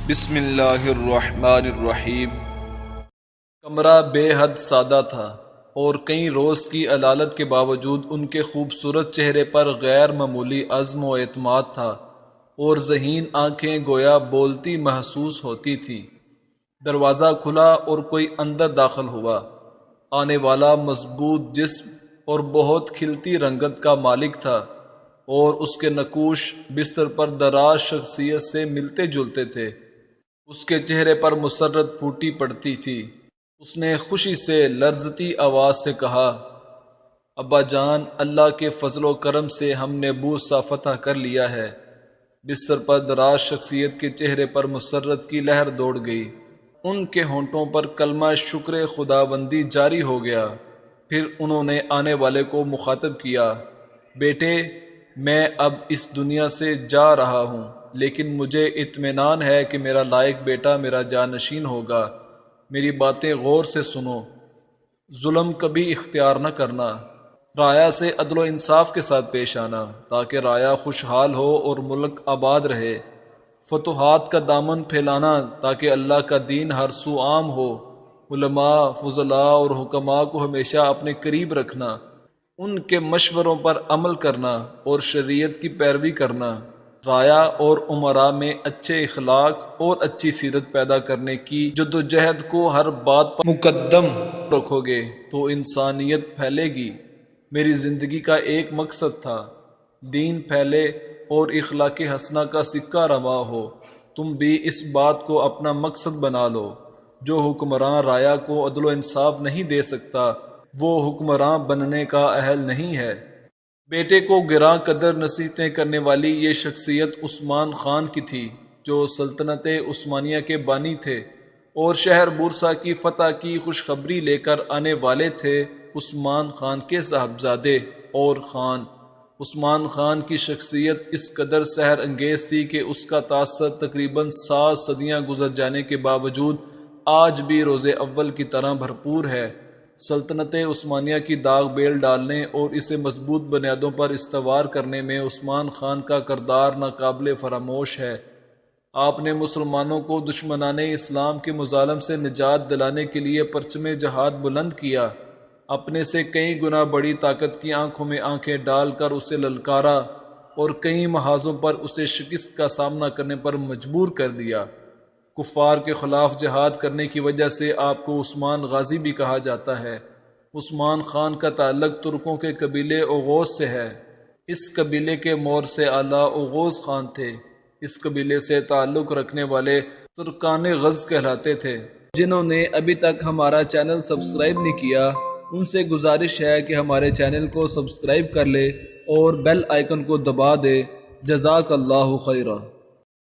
بسم اللہ الرحمن الرحیم۔ کمرہ بے حد سادہ تھا اور کئی روز کی علالت کے باوجود ان کے خوبصورت چہرے پر غیر معمولی عزم و اعتماد تھا اور ذہین آنکھیں گویا بولتی محسوس ہوتی تھی۔ دروازہ کھلا اور کوئی اندر داخل ہوا۔ آنے والا مضبوط جسم اور بہت کھلتی رنگت کا مالک تھا اور اس کے نقوش بستر پر دراز شخصیت سے ملتے جلتے تھے۔ اس کے چہرے پر مسرت پھوٹی پڑتی تھی۔ اس نے خوشی سے لرزتی آواز سے کہا، ابا جان، اللہ کے فضل و کرم سے ہم نے بورسا فتح کر لیا ہے۔ بستر پر دراز شخصیت کے چہرے پر مسرت کی لہر دوڑ گئی۔ ان کے ہونٹوں پر کلمہ شکر خداوندی جاری ہو گیا۔ پھر انہوں نے آنے والے کو مخاطب کیا، بیٹے، میں اب اس دنیا سے جا رہا ہوں، لیکن مجھے اطمینان ہے کہ میرا لائق بیٹا میرا جانشین ہوگا۔ میری باتیں غور سے سنو۔ ظلم کبھی اختیار نہ کرنا۔ رعایا سے عدل و انصاف کے ساتھ پیش آنا تاکہ رعایا خوشحال ہو اور ملک آباد رہے۔ فتوحات کا دامن پھیلانا تاکہ اللہ کا دین ہر سو عام ہو۔ علماء، فضلاء اور حکماء کو ہمیشہ اپنے قریب رکھنا، ان کے مشوروں پر عمل کرنا اور شریعت کی پیروی کرنا۔ رعایا اور امراء میں اچھے اخلاق اور اچھی سیرت پیدا کرنے کی جدوجہد کو ہر بات پر مقدم رکھو گے تو انسانیت پھیلے گی۔ میری زندگی کا ایک مقصد تھا، دین پھیلے اور اخلاق حسنہ کا سکہ رواں ہو۔ تم بھی اس بات کو اپنا مقصد بنا لو۔ جو حکمراں رعایا کو عدل و انصاف نہیں دے سکتا، وہ حکمراں بننے کا اہل نہیں ہے۔ بیٹے کو گراں قدر نصیحتیں کرنے والی یہ شخصیت عثمان خان کی تھی، جو سلطنت عثمانیہ کے بانی تھے اور شہر بورسا کی فتح کی خوشخبری لے کر آنے والے تھے۔ عثمان خان کے صاحبزادے اور خان عثمان خان کی شخصیت اس قدر سحر انگیز تھی کہ اس کا تاثر تقریباً 7 صدیاں گزر جانے کے باوجود آج بھی روز اول کی طرح بھرپور ہے۔ سلطنت عثمانیہ کی داغ بیل ڈالنے اور اسے مضبوط بنیادوں پر استوار کرنے میں عثمان خان کا کردار ناقابل فراموش ہے۔ آپ نے مسلمانوں کو دشمنان اسلام کے مظالم سے نجات دلانے کے لیے پرچم جہاد بلند کیا، اپنے سے کئی گنا بڑی طاقت کی آنکھوں میں آنکھیں ڈال کر اسے للکارا اور کئی محاذوں پر اسے شکست کا سامنا کرنے پر مجبور کر دیا۔ کفار کے خلاف جہاد کرنے کی وجہ سے آپ کو عثمان غازی بھی کہا جاتا ہے۔ عثمان خان کا تعلق ترکوں کے قبیلے اوغوز سے ہے۔ اس قبیلے کے مور سے اعلیٰ اوغوز خان تھے۔ اس قبیلے سے تعلق رکھنے والے ترکان غز کہلاتے تھے۔ جنہوں نے ابھی تک ہمارا چینل سبسکرائب نہیں کیا، ان سے گزارش ہے کہ ہمارے چینل کو سبسکرائب کر لے اور بیل آئیکن کو دبا دے۔ جزاک اللہ خیرہ۔